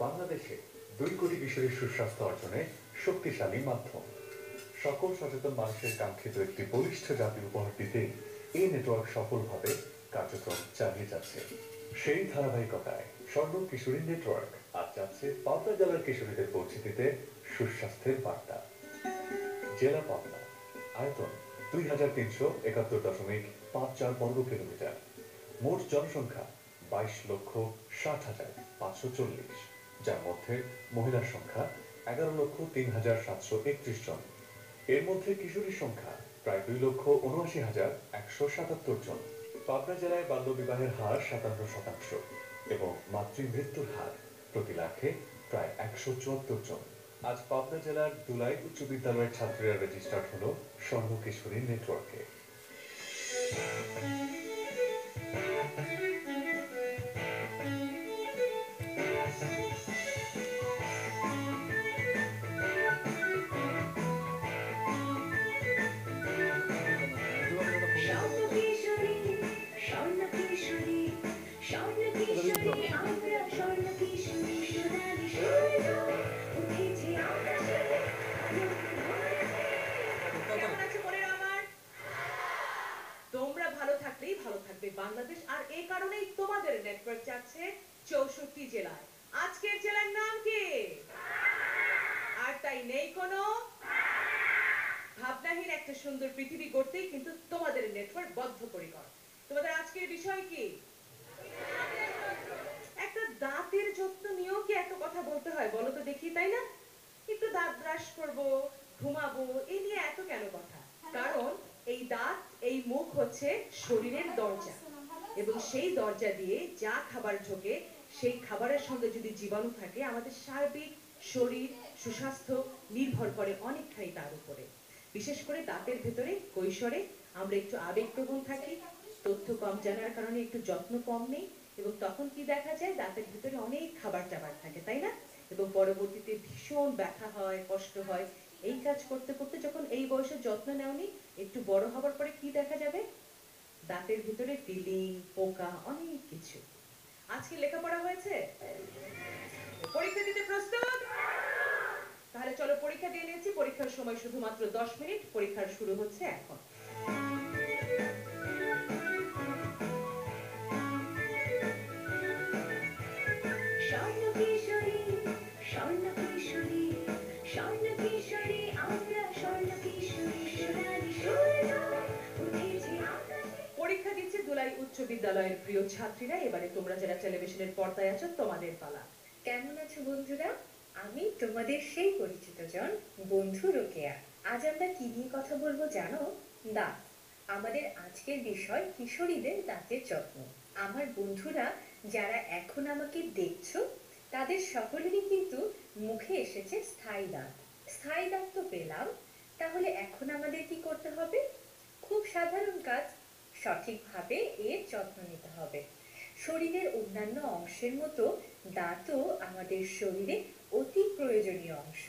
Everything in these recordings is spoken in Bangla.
বাংলাদেশে 2 কোটি কিশোরীর সুস্বাস্থ্য অর্জনে শক্তিশালী মাধ্যম। সকল সচেতন মানুষের কাঙ্ক্ষিত একটি বলিষ্ঠ জাতি উপহার দিতে এই নেটওয়ার্ক সফলভাবে কার্যক্রম চালিয়ে যাচ্ছে। সেই ধারাবাহিকতায় স্বর্ণ কিশোরী নেটওয়ার্ক আজ যাচ্ছে পাবনা জেলার কিশোরীদের পৌঁছে দিতে সুস্বাস্থ্যের বার্তা। জেলা পাবনা, আয়তন 2371.54 বর্গ কিলোমিটার, মোট জনসংখ্যা 22,60,540, যার মধ্যে মহিলার সংখ্যা 11,03,731 জন। এর মধ্যে কিশোরীর সংখ্যা প্রায় 2,79,177 জন। পাবনা জেলায় বাল্যবিবাহের হার 57% এবং মাতৃমৃত্যুর হার প্রতি লাখে প্রায় 174 জন। আজ পাবনা জেলার দুলাই উচ্চ বিদ্যালয়ের ছাত্রীরা রেজিস্টার্ড হলো স্বর্ণ কিশোরী নেটওয়ার্কে। তোমরা ভালো থাকলেই ভালো থাকবে বাংলাদেশ, আর এই কারণেই তোমাদের নেটওয়ার্ক যাচ্ছে 64 জেলায়। আজকের জেলার নাম কি? আর তাই নেই কোনো ভাবনাহীন একটা সুন্দর পৃথিবী গড়তেই কিন্তু তোমাদের নেটওয়ার্ক বদ্ধপরিকর। তোমাদের আজকের বিষয় কি? একটা দাঁতের যত্ন নিয়েও কি এত কথা বলতে হয় বলো তো দেখি, তাই না? একটু দাঁত ব্রাশ করবো, ঘুমাবো, এই নিয়ে এত কেন কথা? কারণ এই দাঁত, এই মুখ হচ্ছে শরীরের দরজা, এবং সেই দরজা দিয়ে যা খাবার ঢোকে সেই খাবারের সঙ্গে যদি জীবাণু থাকে, আমাদের সার্বিক শরীর সুস্বাস্থ্য নির্ভর করে অনেকটাই তার উপরে। বিশেষ করে দাঁতের ভেতরে কৈশোরে আমরা একটু আবেগপ্রবণ থাকি, তথ্য কম জানার কারণে একটু যত্ন কম নেই, এবং তখন কি দেখা যায়, দাঁতের ভিতরে অনেক খাবার টাবার থাকে, তাই না? এবং পরবর্তীতে ভীষণ ব্যথা হয়, কষ্ট হয়। এই কাজ করতে করতে যখন এই বয়সে যত্ন নেওনি, একটু বড় হবার পরে কি দেখা যাবে? দাঁতের ভিতরে ফিলিং, পোকা, অনেক কিছু। আজকে লেখাপড়া হয়েছে? পরীক্ষা দিতে প্রস্তুত? তাহলে চলো পরীক্ষা দিয়ে নিয়েছি। পরীক্ষার সময় শুধুমাত্র 10 মিনিট। পরীক্ষার শুরু হচ্ছে এখন। পরীক্ষা দিচ্ছে দুলাই উচ্চ বিদ্যালয়ের প্রিয় ছাত্রীরা। এবারে তোমরা যারা টেলিভিশনের পর্দায় আছো, তোমাদের পালা। কেমন আছো বন্ধুরা? আমি তোমাদের সেই পরিচিত জন, বন্ধু রোকেয়া। আজ আমরা কি নিয়ে কথা বলবো জানো? দাঁত। আমাদের আজকের বিষয় কিশোরীদের দাঁতের যত্ন। আমার বন্ধুরা যারা এখন আমাকে দেখছো, তাদের সকলেরই কিন্তু মুখে এসেছে স্থায়ী দাঁত। স্থায়ী দাঁত তো পেলাম, তাহলে এখন আমাদের কি করতে হবে? খুব সাধারণ কাজ, সঠিকভাবে এর যত্ন নিতে হবে। শরীরের অন্যান্য অংশের মতো দাঁতও আমাদের শরীরে অতি প্রয়োজনীয় অংশ।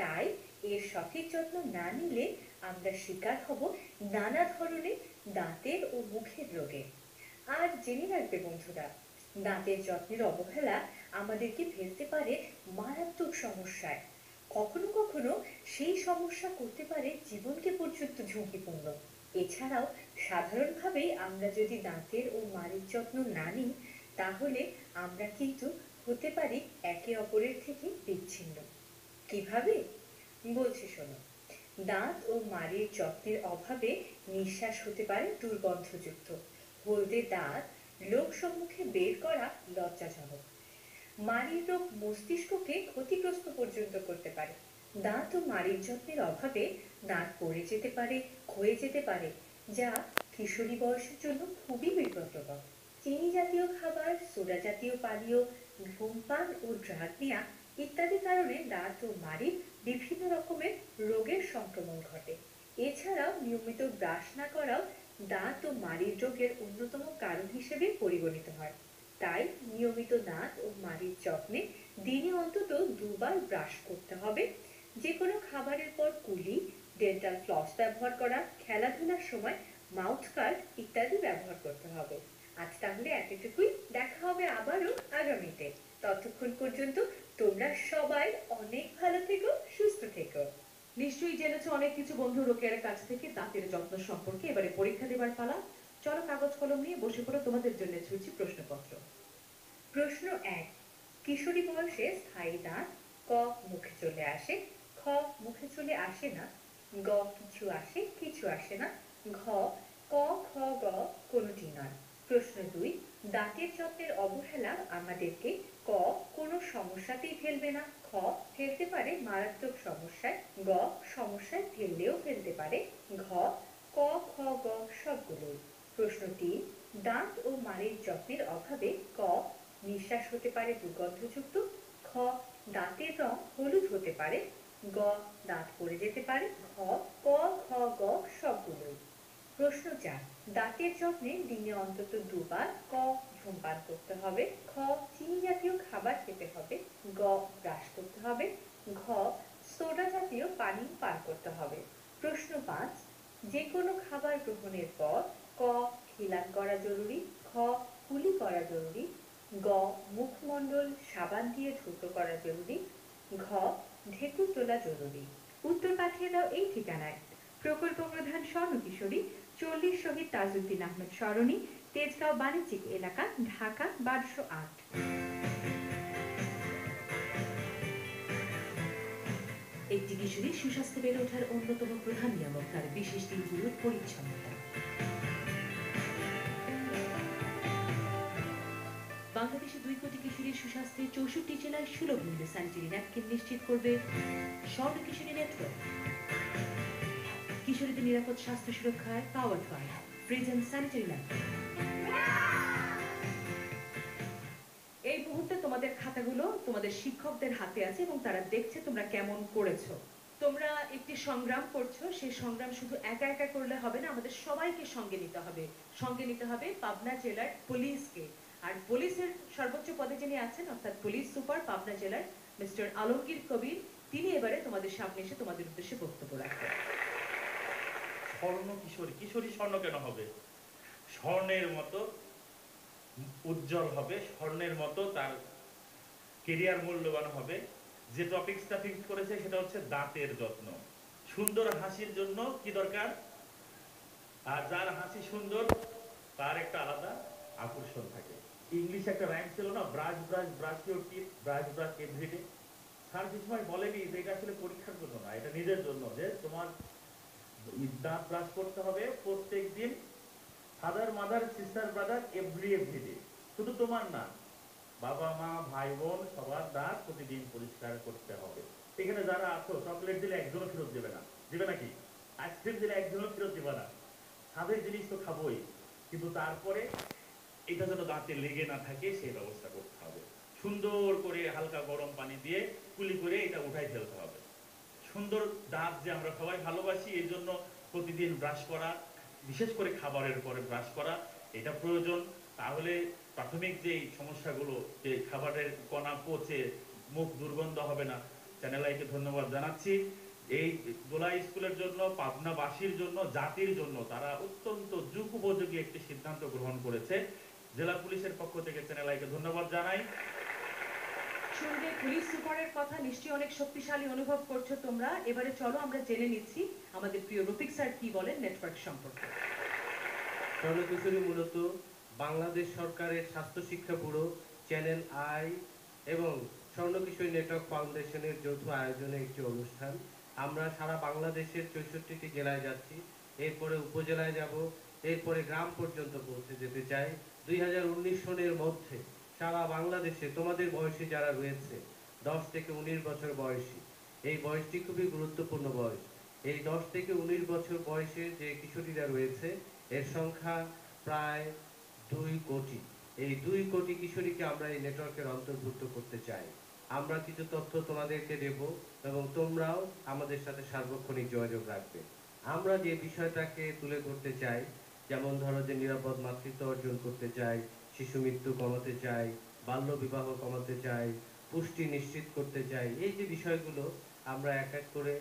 তাই এর সঠিক যত্ন না নিলে আমরা শিকার হব নানা ধরনের দাঁতের ও মুখের রোগে। আর জেনে রাখবে বন্ধুরা, দাঁতের যত্নের অবহেলা আমাদেরকে ফেলতে পারে মারাত্মক সমস্যায়। কখনো কখনো সেই সমস্যা করতে পারে জীবনকে পর্যন্ত ঝুঁকিপূর্ণ। এছাড়াও সাধারণভাবেই আমরা যদি দাঁতের ও মাড়ির যত্ন না নিই, তাহলে আমরা কিন্তু হতে পারি একে অপরের থেকে বিচ্ছিন্ন। কিভাবে? বলছি শোনো। দাঁত ও মাড়ির যত্নের অভাবে নিঃশ্বাস হতে পারে দুর্গন্ধযুক্ত, হলদে দাঁত লোক সম্মুখে বের করা লজ্জাজনক। মাড়ির রোগ মস্তিষ্ককে ক্ষতিগ্রস্ত পর্যন্ত করতে পারে। দাঁত ও মাড়ির যত্নের অভাবে দাঁত পড়ে যেতে পারে, ক্ষয়ে যেতে পারে, যা কিশোরী বয়সের জন্য খুবই বিব্রতকর। চিনি জাতীয় খাবার, সোডা জাতীয় পানীয়, ধূমপান ও ড্রাগ নেওয়া ইত্যাদি কারণে দাঁত ও মাড়ির বিভিন্ন রকমের রোগের সংক্রমণ ঘটে। এছাড়াও নিয়মিত ব্রাশ না করাও দাঁত ও মাড়ির রোগের অন্যতম কারণ হিসেবে পরিগণিত হয়। তাই নিয়মিত দাঁত ও মাড়ির যত্নে দিনে অন্তত 2 বার ব্রাশ করতে হবে। যে কোনো খাবারের পর কুলি, ডেন্টাল ফ্লস ব্যবহার করা, খেলাধুলার সময় মাউথ গার্ড ইত্যাদি ব্যবহার করতে হবে। আজ তাহলে এতটুকুই, দেখা হবে আবারও আগামীতে। ততক্ষণ পর্যন্ত তোমরা সবাই অনেক ভালো থেকো, সুস্থ থেকো। নিশ্চয়ই জেনেছো অনেক কিছু বন্ধু রোকেয়ার কাছ থেকে দাঁতের যত্ন সম্পর্কে। এবারে পরীক্ষা দেবার পালা। চলো কাগজ কলম নিয়ে বসে পড়ো, তোমাদের জন্য ছুঁচ্ছি প্রশ্নপত্র। প্রশ্ন ১। কিশোরী বয়সে স্থায়ী দাঁত ক মুখে চলে আসে, খ মুখে চলে আসে না, গ কিছু আসে কিছু আসে না, ঘ ক খ গ কোনোটি নয়। প্রশ্ন ২। দাঁতের যত্নের অবহেলা আমাদেরকে ক কোনো সমস্যাতেই ফেলবে না, খ ফেলতে পারে মারাত্মক সমস্যায়, গ সমস্যায় ফেললেও ফেলতে পারে, ঘ ক খ গ সবগুলোই। প্রশ্ন ৩। দাঁত ও মাড়ির যত্নের অভাবে ক নিঃশ্বাস হতে পারে দুর্গন্ধযুক্ত, খ দাঁতের রং হলুদ হতে পারে, গ দাঁত পড়ে যেতে পারে, ঘ ক খ গ সবগুলোই। প্রশ্ন ৪। দাঁতের যত্নে দিনে অন্তত দুবার ক ধূমপান করতে হবে, খ চিনি জাতীয় খাবার খেতে হবে, গ ব্রাশ করতে হবে, ঘ সোডা জাতীয় পানি পান করতে হবে। প্রশ্ন ৫। যে কোনো খাবার গ্রহণের পর ক খিলান করা জরুরি, খ কুলি করা জরুরি, গ মুখমণ্ডল সাবান দিয়ে ধৌত করা জরুরি, ঘ ঢেকুর তোলা জরুরি। উত্তর পাঠিয়ে দাও এই ঠিকানায়। প্রকল্প প্রধান স্বর্ণ কিশোরী, 40 শহীদ তাজউদ্দিন আহমেদ সরণি, তেজগাঁও বাণিজ্যিক এলাকা, ঢাকা 1208। একটি কিশোরী সুস্বাস্থ্যে বেড়ে ওঠার অন্যতম প্রধান নিয়ামক তার বিশেষ দিনগুলোর পরিচ্ছন্নতা। বাংলাদেশে 2 কোটি কিশোরীর সুস্বাস্থ্যে 64 জেলায় সুলভ মূল্যে স্যানিটারি ন্যাপকিন নিশ্চিত করবে স্বর্ণ কিশোরী নেটওয়ার্ক। কিশোরীদের নিরাপদ স্বাস্থ্য সুরক্ষায় পাওয়ার্ড বাই ফ্রিজেন স্যানিটারি ন্যাপকিন। এই মুহূর্তে তোমাদের খাতাগুলো তোমাদের শিক্ষকদের হাতে আছে এবং তারা দেখছে তোমরা কেমন করেছো। তোমরা একটি সংগ্রাম করছো, সেই সংগ্রাম শুধু একা একা করলে হবে না, আমাদের সবাইকে সঙ্গে নিতে হবে। সঙ্গে নিতে হবে পাবনা জেলার পুলিশকে। আর পুলিশের সর্বোচ্চ পদে যিনি আছেন অর্থাৎ পুলিশ সুপার পাবনা জেলার মিস্টার আলমগীর কবির, তিনি এবারে তোমাদের সামনে এসে তোমাদের উদ্দেশ্যে বক্তব্য রাখবেন। স্বর্ণ কিশোরী, কিশোরী স্বর্ণ কেন হবে? স্বর্ণের মতো উজ্জ্বল হবে, স্বর্ণের মতো তার কেরিয়ার মূল্যবান হবে। যে টপিকসটা ফিক্স করেছে সেটা হচ্ছে দাঁতের যত্ন। সুন্দর হাসির জন্য কি দরকার? আর যার হাসি সুন্দর তার একটা আলাদা আকর্ষণ থাকে। ইংলিশে একটা রাইম ছিল না, brush brush brush your teeth, brush brush everyday. Sir কিছু সময় বলেনি যে এটা আসলে পরীক্ষার জন্য না, এটা নিজের জন্য, যে তোমার দাঁত ব্রাশ করতে হবে প্রত্যেক দিন। Father mother sister brother everyday, শুধু তোমার না, বাবা মা ভাই বোন সবার দাঁত প্রতিদিন পরিষ্কার করতে হবে। এখানে যারা আছো চকলেট দিলে একজনও ফেরত দেবে না, দিবে নাকি? আইসক্রিম দিলে একজনও ফেরত দিবে না। স্বাদের জিনিস তো খাবোই, কিন্তু তারপরে এটা যেন দাঁতে লেগে না থাকে সেই ব্যবস্থা করতে হবে। সুন্দর করে হালকা গরম পানি দিয়ে কুলি করে এটা উঠাই ফেলতে হবে। সুন্দর দাঁত যে আমরা সবাই ভালোবাসি, এই জন্য প্রতিদিন ব্রাশ করা, বিশেষ করে খাবারের পরে ব্রাশ করা এটা প্রয়োজন। তাহলে প্রাথমিক যে সমস্যাগুলো, যে খাবারের কণা পচে মুখ দুর্গন্ধ হবে না। চ্যানেল আইকে ধন্যবাদ জানাচ্ছি। এই দোলাই স্কুলের জন্য, পাবনাবাসীর জন্য, জাতির জন্য তারা অত্যন্ত যুগ উপযোগী একটি সিদ্ধান্ত গ্রহণ করেছে। জেলা পুলিশের পক্ষ থেকে চ্যানেল আইকে ধন্যবাদ জানাই। শুনবে পুলিশ সুপারের কথা, নিশ্চয়ই অনেক শক্তিশালী অনুভব করছো তোমরা। এবারে চলো আমরা জেনে নিচ্ছি আমাদের প্রিয় রফিক স্যার কি বলেন নেটওয়ার্ক সম্পর্কে। স্বর্ণ কিশোরী মূলত বাংলাদেশ সরকারের স্বাস্থ্য শিক্ষা ব্যুরো, চ্যানেল আই এবং স্বর্ণ কিশোরী নেটওয়ার্ক ফাউন্ডেশনের যৌথ আয়োজনে একটি অনুষ্ঠান। আমরা সারা বাংলাদেশের 64টি জেলায় যাচ্ছি, এরপরে উপজেলায় যাব, এরপরে গ্রাম পর্যন্ত পৌঁছে যেতে চাই। 2019 সনের মধ্যে সারা বাংলাদেশে তোমাদের বয়সী যারা রয়েছে 10 থেকে 19 বছর বয়সী, এই বয়সটি খুবই গুরুত্বপূর্ণ বয়স। এই 10 থেকে 19 বছর বয়সে যে কিশোরীরা রয়েছে এর সংখ্যা প্রায় 2 কোটি। এই 2 কোটি কিশোরীকে আমরা এই নেটওয়ার্কের অন্তর্ভুক্ত করতে চাই। আমরা কিছু তথ্য তোমাদেরকে দেব এবং তোমরাও আমাদের সাথে সার্বক্ষণিক যোগাযোগ রাখবে। আমরা যে বিষয়টাকে তুলে ধরতে চাই, যেমন ধরো যে নিরাপদ মাতৃত্ব অর্জন করতে চাই, শিশু মৃত্যু কমাতে চাই, বাল্য বিবাহ কমাতে চাই, পুষ্টি নিশ্চিত করতে চাই, এই যে বিষয়গুলো আমরা এক এক করে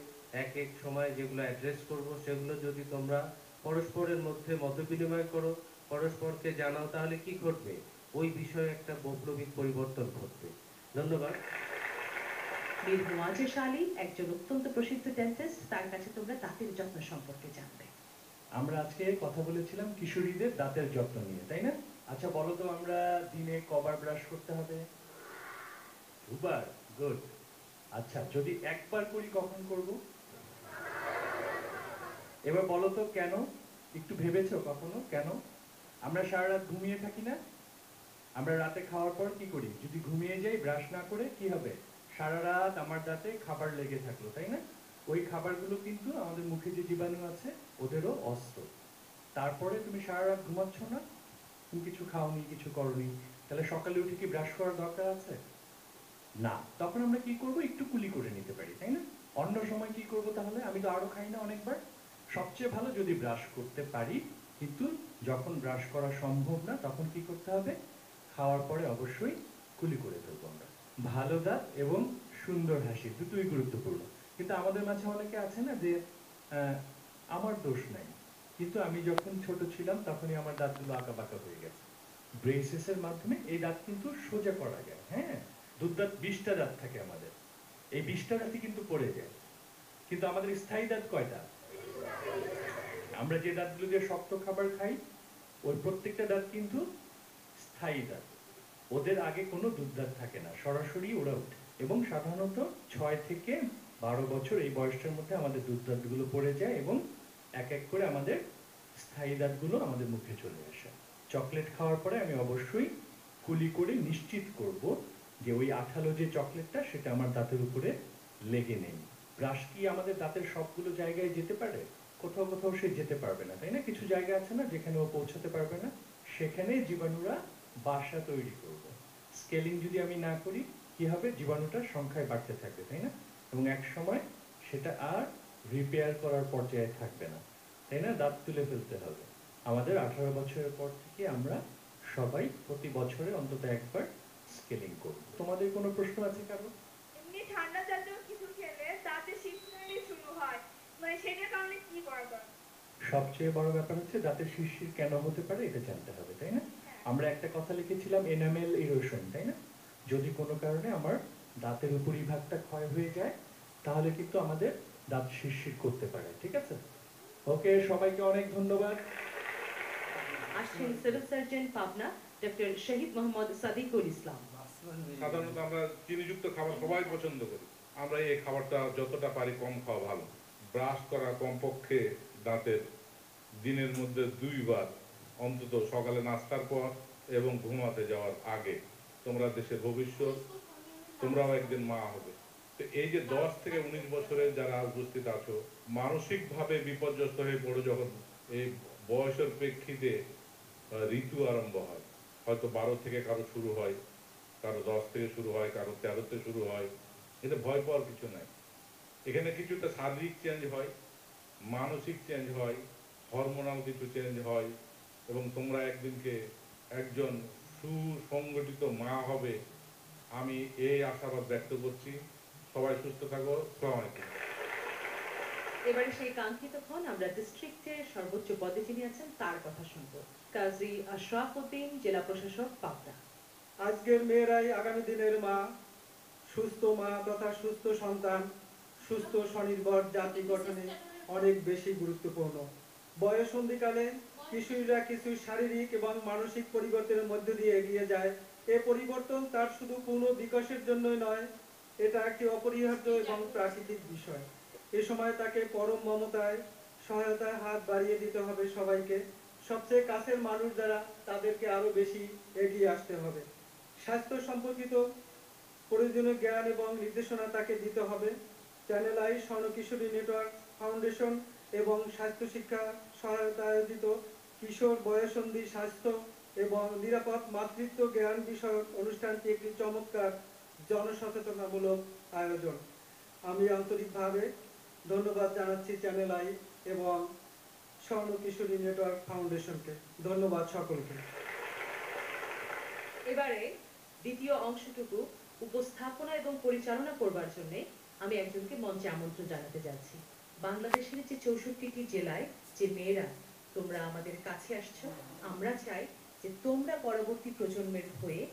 এক এক সময় যেগুলো অ্যাড্রেস করব, সেগুলো যদি তোমরা পরস্পরের মধ্যে মত বিনিময় করো, পরস্পরকে জানাও, তাহলে কি ঘটবে? ওই বিষয়ে একটা বৈপ্লবিক পরিবর্তন ঘটবে। ধন্যবাদ। মীর হুমায়ুন আলী একজন অত্যন্ত প্রসিদ্ধ ডেন্টিস্ট, তার কাছে তোমরা দাঁতের যত্ন সম্পর্কে জানবে। আমরা আজকে কথা বলেছিলাম কিশোরীদের দাঁতের যত্ন নিয়ে, তাই না? আচ্ছা বলো তো, আমরা দিনে কবার ব্রাশ করতে হবে? দুবার। গুড। আচ্ছা, যদি একবার করি কখন করব? এবার বলো তো কেন? একটু ভেবেছো কখনো কেন? আমরা সারা রাত ঘুমিয়ে থাকি না? আমরা রাতে খাওয়ার পর কি করি? যদি ঘুমিয়ে যাই, ব্রাশ না করে, কি হবে? সারা রাত আমার দাঁতে খাবার লেগে থাকলো, তাই না? ওই খাবারগুলো কিন্তু আমাদের মুখে যে জীবাণু আছে ওদেরও অস্ত্র। তারপরে তুমি সারা রাত ঘুমাচ্ছ না, তুমি কিছু খাওনি, কিছু করনি, তাহলে সকালে উঠে কি ব্রাশ করার দরকার আছে? না। তখন আমরা কি করব? একটু কুলি করে নিতে পারি, তাই না? অন্য সময় কি করব তাহলে? আমি তো আরো খাই না অনেকবার। সবচেয়ে ভালো যদি ব্রাশ করতে পারি, কিন্তু যখন ব্রাশ করা সম্ভব না তখন কি করতে হবে? খাওয়ার পরে অবশ্যই কুলি করে ফেলবো আমরা। ভালো দাঁত এবং সুন্দর হাসি দুটোই গুরুত্বপূর্ণ। কিন্তু আমাদের মাঝে অনেকে আছে না যে আমার দোষ নাই, কিন্তু আমি যখন ছোট ছিলাম তখনই আমার দাঁতগুলো আঁকা বাঁকা হয়ে গেছে। ব্রেসেসের মাধ্যমে এই দাঁত কিন্তু সোজা করা যায়। হ্যাঁ, দুধদাঁত 20টা দাঁত থাকে আমাদের, এই 20টা দাঁতই কিন্তু পড়ে যায়। কিন্তু আমাদের স্থায়ী দাঁত কয়টা? আমরা যে দাঁতগুলো দিয়ে শক্ত খাবার খাই ওই প্রত্যেকটা দাঁত কিন্তু স্থায়ী দাঁত। ওদের আগে কোনো দুধদাঁত থাকে না, সরাসরি ওরা ওঠে। এবং সাধারণত 6 থেকে 12 বছর এই বয়সটার মধ্যে আমাদের দুধদাঁতগুলো পড়ে যায় এবং এক এক করে আমাদের স্থায়ী দাঁতগুলো আমাদের মুখে চলে আসে। চকলেট খাওয়ার পরে আমি অবশ্যই কুলি করে নিশ্চিত করব যে ওই আঠালো যে চকলেটটা সেটা আমার দাঁতের উপরে লেগে নেই। ব্রাশ কি আমাদের দাঁতের সবগুলো জায়গায় যেতে পারে? কোথাও কোথাও সে যেতে পারবে না, তাই না? কিছু জায়গা আছে না যেখানে ও পৌঁছাতে পারবে না, সেখানে জীবাণুরা বাসা তৈরি করবে। স্কেলিং যদি আমি না করি কি হবে? জীবাণুটার সংখ্যায় বাড়তে থাকবে, তাই না? এবং এক সময় সেটা আর রিপেয়ার করার পর্যায়ে থাকবে না, তাই না? দাঁত তুলে ফেলতে হবে। আমাদের 18 বছরের পর থেকে আমরা সবাই প্রতি বছরে অন্তত একবার স্কেলিং করব। তোমাদের কোনো প্রশ্ন আছে কারো? এমনি ঠান্ডা জাতীয় কিছু খেলে দাঁতে শিরশিরানি শুরু হয়, মানে সেটার কারণে কি করা দরকার? সবচেয়ে বড় ব্যাপার হচ্ছে দাঁতের শিরশির কেন হতে পারে এটা জানতে হবে, তাই না? আমরা একটা কথা লিখেছিলাম এনামেল ইরোশন, তাই না? যদি কোনো কারণে আমার দাঁতের উপরিভাগটা ক্ষয় হয়ে যায় তাহলে কিন্তু আমাদের দাঁত শিরশির করতে পারে, ঠিক আছে? ওকে, সবাইকে অনেক ধন্যবাদ। আসছেন সিভিল সার্জন পাবনা ডক্টর শহীদ মোহাম্মদ সাদিকুল ইসলাম। সাধারণত আমরা চিনিযুক্ত খাবার সবাই পছন্দ করি। আমরা এই খাবারটা যতটা পারি কম খাওয়া ভালো। ব্রাশ করা কমপক্ষে দাঁতের দিনের মধ্যে 2 বার, অন্তত সকালে নাস্তার পর এবং ঘুমাতে যাওয়ার আগে। তোমরা দেশের ভবিষ্যৎ, তোমরাও একদিন মা হবে। তো এই যে 10 থেকে 19 বছরের যারা উপস্থিত আছো, মানসিকভাবে বিপর্যস্ত হয়ে পড়ো যখন এই বয়সের প্রেক্ষিতে ঋতু আরম্ভ হয়। হয়তো 12 থেকে কারো শুরু হয়, কারো 10 থেকে শুরু হয়, কারো 13তে শুরু হয়। এটা ভয় পাওয়ার কিছু নাই। এখানে কিছুটা শারীরিক চেঞ্জ হয়, মানসিক চেঞ্জ হয়, হরমোনাল কিছু চেঞ্জ হয় এবং তোমরা একদিনকে একজন সুসংগঠিত মা হবে, আমি এই আশাবাদ ব্যক্ত করছি। সবাই সুস্থ থাকো। আসসালামু আলাইকুম। এবারে সেই কাঙ্ক্ষিত ক্ষণ, আমরা ডিস্ট্রিক্টের সর্বোচ্চ পদে যিনি আছেন তার কথা শুনবো। কাজী আশরাফ উদ্দিন, জেলা প্রশাসক, পাবনা। আজকের মেয়েরাই আগামী দিনের মা। সুস্থ মা তথা সুস্থ সন্তান সুস্থ স্বনির্ভর জাতি গঠনে অনেক বেশি গুরুত্বপূর্ণ। বয়ঃসন্ধিকালে কিশোরীরা কিছু শারীরিক এবং মানসিক পরিবর্তনের মধ্য দিয়ে এগিয়ে যায়। এ পরিবর্তন তার শুধু পূর্ণ বিকাশের জন্যই নয়, এটা একটি অপরিহার্য এবং প্রাকৃতিক বিষয়। এ সময় তাকে পরম মমতায় সহায়তায় হাত বাড়িয়ে দিতে হবে সবাইকে। সবচেয়ে কাছের মানুষ যারা, তাদেরকে আরো বেশি এগিয়ে আসতে হবে। স্বাস্থ্য সম্পর্কিত প্রয়োজনীয় জ্ঞান এবং নির্দেশনা তাকে দিতে হবে। চ্যানেল আই, স্বর্ণ কিশোরী নেটওয়ার্ক ফাউন্ডেশন এবং স্বাস্থ্য শিক্ষা সহায়তা আয়োজিত কিশোর বয়ঃসন্ধি স্বাস্থ্য এবং নিরাপদ মাতৃত্ব জ্ঞান বিষয়ক অনুষ্ঠানটি একটি চমৎকার জনসচেতনামূলক আয়োজন। আমি আন্তরিকভাবে ধন্যবাদ জানাচ্ছি চ্যানেল আই এবং স্বর্ণ কিশোরী নেটওয়ার্ক ফাউন্ডেশনকে। ধন্যবাদ সকলকে। এবারে দ্বিতীয় অংশটুকু উপস্থাপনা এবং পরিচালনা করবার জন্য আমি একজনকে মঞ্চে আমন্ত্রণ জানাতে যাচ্ছি। বাংলাদেশের যে 64টি জেলায় যে মেয়েরা তোমরা আমাদের কাছে আসছো, আমরা চাই যে তোমরা পরবর্তী প্রজন্মের হয়ে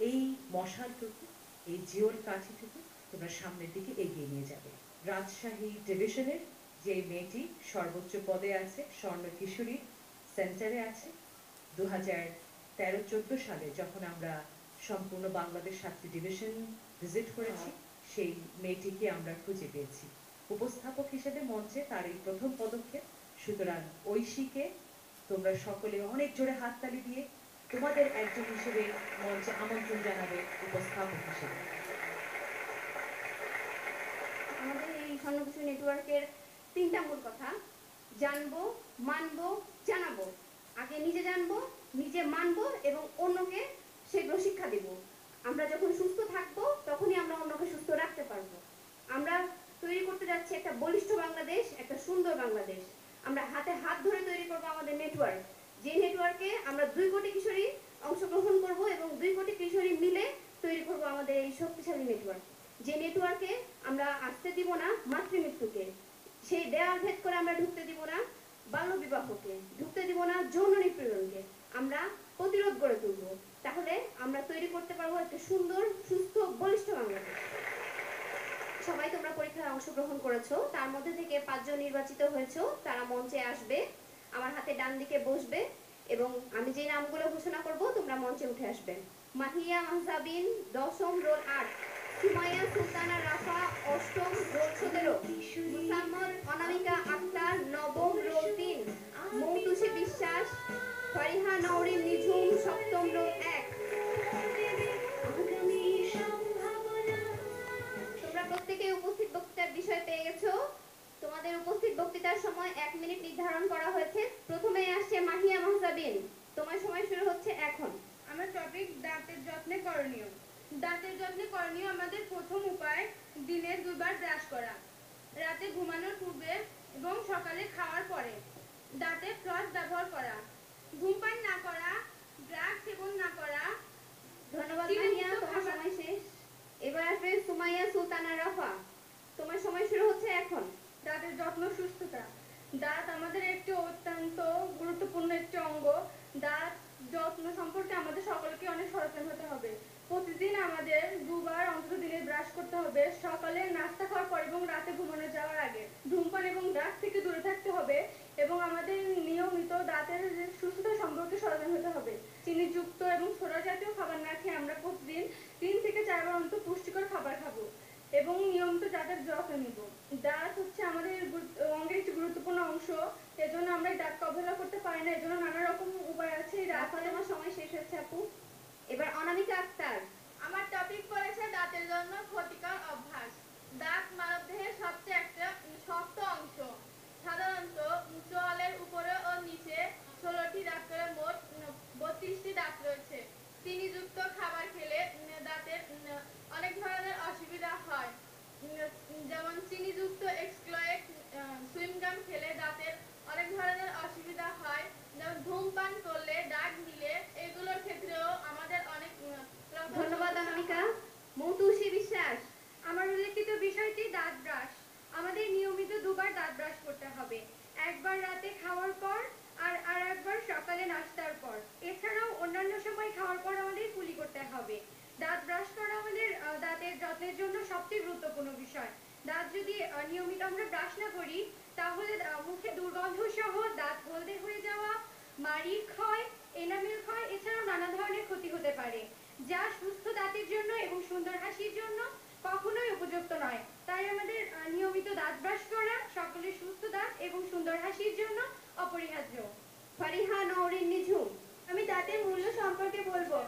এই মশালটুকু, এই জিওর কাঠি থেকে তোমরা সামনের দিকে এগিয়ে নিয়ে যাবে। রাজশাহী ডিভিশনের যে মেয়েটি সর্বোচ্চ পদে আছে, স্বর্ণ কিশোরী সেন্টারে আছে, 2013-14 সালে যখন আমরা সম্পূর্ণ বাংলাদেশ 7টি ডিভিশন ভিজিট করেছি, সেই মেয়েটিকে আমরা খুঁজে পেয়েছি উপস্থাপক হিসেবে মঞ্চে, তার এই প্রথম পদক্ষেপ। সুতরাং ঐশীকে তোমরা সকলে অনেক জোরে হাততালি দিয়ে তোমাদের একজন হিসেবে মঞ্চে আমন্ত্রণ জানাবে উপস্থাপক হিসেবে। আমাদের এই স্বর্ণকিশোরী নেটওয়ার্কের 3টা মূল কথা: জানবো, মানবো, জানাবো। আগে নিজে জানবো, নিজে মানবো এবং অন্যকে সেগুলো শিক্ষা দেব। আমরা যখন সুস্থ থাকবো তখনই আমরা অন্যকে সুস্থ রাখতে পারবো। আমরা তৈরি করতে যাচ্ছি একটা বলিষ্ঠ বাংলাদেশ, একটা সুন্দর বাংলাদেশ। আমরা হাতে হাত ধরে তৈরি করবো আমাদের নেটওয়ার্ক, যে নেটওয়ার্কে আমরা 2 কোটি কিশোরী অংশগ্রহণ করব এবং 2 কোটি কিশোরী মিলে তৈরি করব আমাদের এই শক্তিশালী নেটওয়ার্ক। যে নেটওয়ার্কে আমরা আসতে দিব না মাতৃমৃত্যুকে, সেই দেয়াল ভেদ করে আমরা ঢুকতে দিব না বাল্য বিবাহকে, ঢুকতে দিব না যৌন নিপীড়নকে, আমরা প্রতিরোধ গড়ে তুলব। তাহলে আমরা তৈরি করতে পারবো একটা সুন্দর, সুস্থ, বলিষ্ঠ বাংলাদেশ। সবাই তোমরা পরীক্ষায় অংশগ্রহণ করেছো, তার মধ্যে থেকে 5 জন নির্বাচিত হয়েছো। তারা মঞ্চে আসবে, আমার হাতে ডান দিকে বসবে এবং আমি যে নামগুলো ঘোষণা করব তোমরা মঞ্চে উঠে আসবে। মাহিয়া মাহজাবিন 10ম, রোল 8। সুমাইয়া সুলতানা রাফা 8ম, রোল 17। মুসাম্মদ অনামিকা আক্তার 9ম, রোল 3। মৌতুষী বিশ্বাস, ফারিহা নওরিন নিঝুম 7ম, রোল 1। তোমরা প্রত্যেকে উপস্থিত বক্তৃতার বিষয় পেয়ে গেছো। তোমাদের উপস্থিত বক্তৃতার সময় 1 মিনিট নির্ধারণ করা হয়েছে। প্রথমে আসছে মাহিয়া মাহজাবিন, তোমার সময় শুরু হচ্ছে এখন। আমার টপিক দাঁতের যত্নে করণীয়। দাঁতের যত্নে করণীয় আমাদের প্রথম উপায় দিনে 2 বার ব্রাশ করা, রাতে ঘুমানোর পূর্বে এবং সকালে খাওয়ার পরে। দাঁতে ফ্লস ব্যবহার করা, ধূমপান না করা, ড্রাগ সেবন না করা। ধন্যবাদ মাহিয়া, তোমার সময় শেষ। এবার আসবে সুমাইয়া সুলতানা রাফা, তোমার সময় শুরু হচ্ছে এখন। দাঁতের যত্ন, সুস্থতা। দাঁত আমাদের একটি অত্যন্ত গুরুত্বপূর্ণ একটি অঙ্গ। দাঁত যত্ন সম্পর্কে আমাদের সকলকে অনেক সচেতন হতে হবে। প্রতিদিন আমাদের 2 বার অন্তত দিনে ব্রাশ করতে হবে, সকালে নাস্তা খাওয়ার পর এবং রাতে ঘুমানো যাওয়ার আগে। ধূমপান এবং ড্রাগ থেকে দূরে থাকতে হবে এবং আমাদের নিয়মিত দাঁতের সুস্থতা সম্পর্কে সচেতন হতে হবে। চিনিযুক্ত এবং সোডা জাতীয় খাবার না খেয়ে আমরা প্রতিদিন 3 থেকে 4 বার অন্তত পুষ্টিকর খাবার খাবো এবং নিয়মিত দাঁতের যত্ন নিব। দাঁত হচ্ছে আমাদের অঙ্গের একটি গুরুত্বপূর্ণ অংশ, এজন্য আমরা এই দাঁতকে অবহেলা করতে পারি না। এজন্য নানা রকম উপায় আছে। আমার সময় শেষ হচ্ছে আপু। এবার অনামিকা আক্তার, আমার টপিক পড়েছে দাঁতের জন্য ক্ষতিকর অভ্যাস। দাঁত মানবদেহের সবচেয়ে একটা শক্ত অংশ। সাধারণত চোয়ালের উপরে ও নিচে 16টি দাঁত করে মোট 32টি দাঁত রয়েছে। চিনিযুক্ত খাবার খেলে দাঁতের অনেক ধরনের অসুবিধা হয়, যেমন চিনিযুক্ত এক্সক্লোয়েট সুইংগাম খেলে দাঁতের অনেক ধরনের অসুবিধা হয়, যেমন ধূমপান করলে, দাগ দিলে, এগুলোর ক্ষেত্রেও আমাদের অনেক। ধন্যবাদ অনামিকা। মৌতুষী বিশ্বাস, আমার উল্লেখিত বিষয়টি দাঁত ব্রাশ। আমাদের নিয়মিত 2 বার দাঁত ব্রাশ করতে হবে, একবার রাতে খাওয়ার পর আর একবার সকালে নাস্তার পর। এছাড়াও অন্যান্য সময় খাওয়ার পর আমাদের কুলি করতে হবে। দাঁত ব্রাশ করা আমাদের দাঁতের যত্নের জন্য সবচেয়ে গুরুত্বপূর্ণ বিষয়। দাঁত যদি নিয়মিত আমরা ব্রাশ না করি তাহলে মুখে দুর্গন্ধ সহ দাঁত হলদে হয়ে যাওয়া, মাড়ির ক্ষয়, এনামেল ক্ষয়, এছাড়াও নানা ধরনের ক্ষতি হতে পারে, যা সুস্থ দাঁতের জন্য এবং সুন্দর হাসির জন্য কখনোই উপযুক্ত নয়। তাই আমাদের নিয়মিত দাঁত ব্রাশ করা সকলের সুস্থ দাঁত এবং সুন্দর হাসির জন্য অপরিহার্য। ফারিহা নওরিন নিঝুম, আমি দাঁতের মূল্য সম্পর্কে বলবো।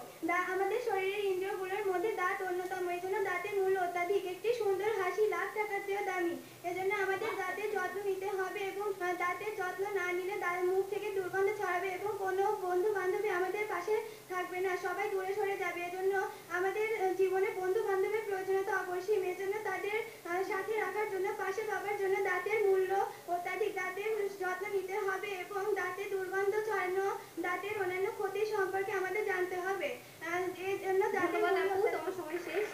আমাদের শরীরের ইন্দ্রিয়গুলোর মধ্যে দাঁত অন্যতম, এই জন্য দাঁতের মূল্য অত্যাধিক। একটি সুন্দর হাসি লাখ টাকার চেয়েও দামি। এজন্য আমাদের দাঁতের যত্ন নিতে হবে এবং দাঁতের যত্ন না নিলে মুখ থেকে দুর্গন্ধ ছড়াবে এবং কোনো বন্ধু বান্ধবী আমাদের পাশে থাকবে না, সবাই দূরে সরে যাবে। এজন্য আমাদের জীবনে বন্ধু বান্ধবের প্রয়োজনীয়তা অপরিসীম। এজন্য তাদের সাথে রাখার জন্য, পাশে পাবার জন্য দাঁতের মূল্য অত্যাধিক। দাঁতের যত্ন নিতে হবে এবং দাঁতে দুর্গন্ধ ছড়ানো, দাঁতের অন্যান্য ক্ষতি সম্পর্কে আমাদের জানতে হবে। এর জন্য ধন্যবাদ আপু, তোমার সময় শেষ।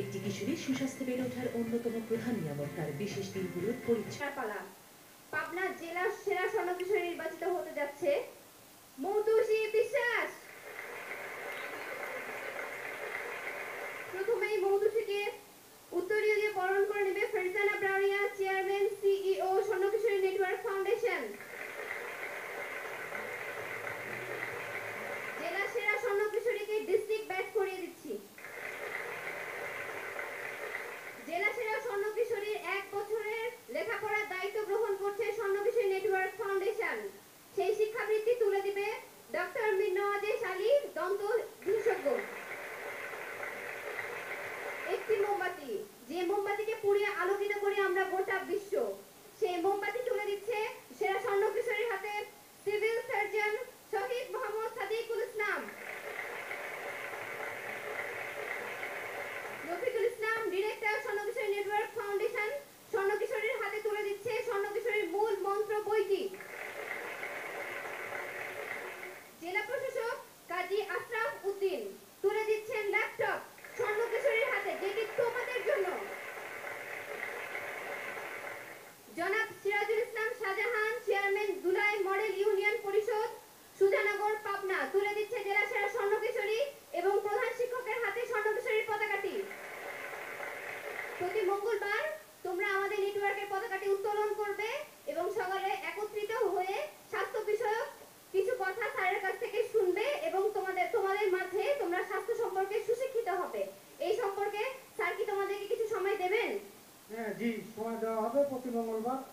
একটি কিশোরী সুস্বাস্থ্যে বেড়ে ওঠার অন্যতম প্রধান নিয়ামক তার বিশেষ দিনগুলোর পরিচয়। পালা পাবনা জেলা সেরা স্বর্ণকিশোরী নির্বাচিত হতে যাচ্ছে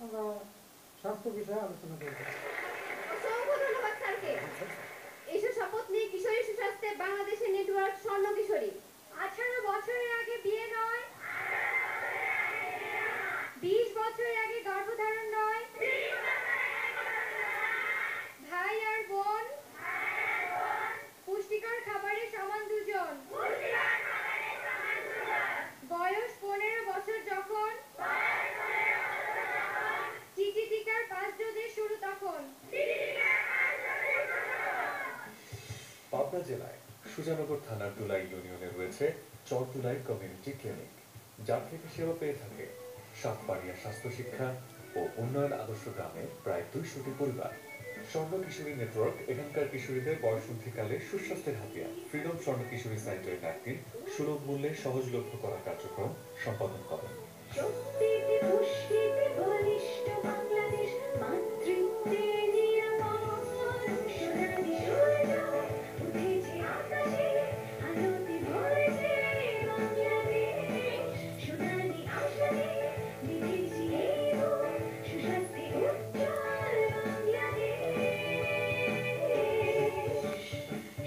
আমরা স্বাস্থ্য বিষয়ে আলোচনা করব। অসংখ্য ধন্যবাদ স্যারকে। এসব শপথ নিয়ে কিশোরী সুস্বাস্থ্যে বাংলাদেশের নেটওয়ার্ক স্বর্ণ কিশোরী। 18 বছরের আগে বিয়ে নয়, 20 বছরের আগে গর্ভধারণ নয়, ভাই আর বোন, পুষ্টিকর খাবারের সমান দুজন, বয়স 15 বছর যখন, টিটি টিকার 5 ডোজের শুরু তখন। পাবনা জেলায় সুজানগর থানার তুলাই ইউনিয়নে রয়েছে চরতুলাই কমিউনিটি ক্লিনিক, যার থেকে সেবা পেয়ে থাকে সাতপাড়িয়া স্বাস্থ্য শিক্ষা ও উন্নয়ন আদর্শ গ্রামের প্রায় 200টি পরিবার। স্বর্ণ কিশোরী নেটওয়ার্ক এখানকার কিশোরীদের বয়সন্ধিকালে সুস্বাস্থ্যের হাতিয়ার ফ্রিডম স্বর্ণ কিশোরী সাইটের ন্যাপকিন সুলভ মূল্যে সহজলভ্য করার কার্যক্রম সম্পাদন করেন। শক্তিতে পুষ্টিতে বলিষ্ঠ বাংলাদেশ, মাতৃত্বে নিরাপদ সোনালী সূর্য উঠেছে আকাশে, আলোতে ভরেছে বাংলাদেশ। সোনালী আশাতে লিখেছি এই বুক, সুস্বাস্থ্যে উজ্জ্বল বাংলাদেশ।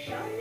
স্বর্ণ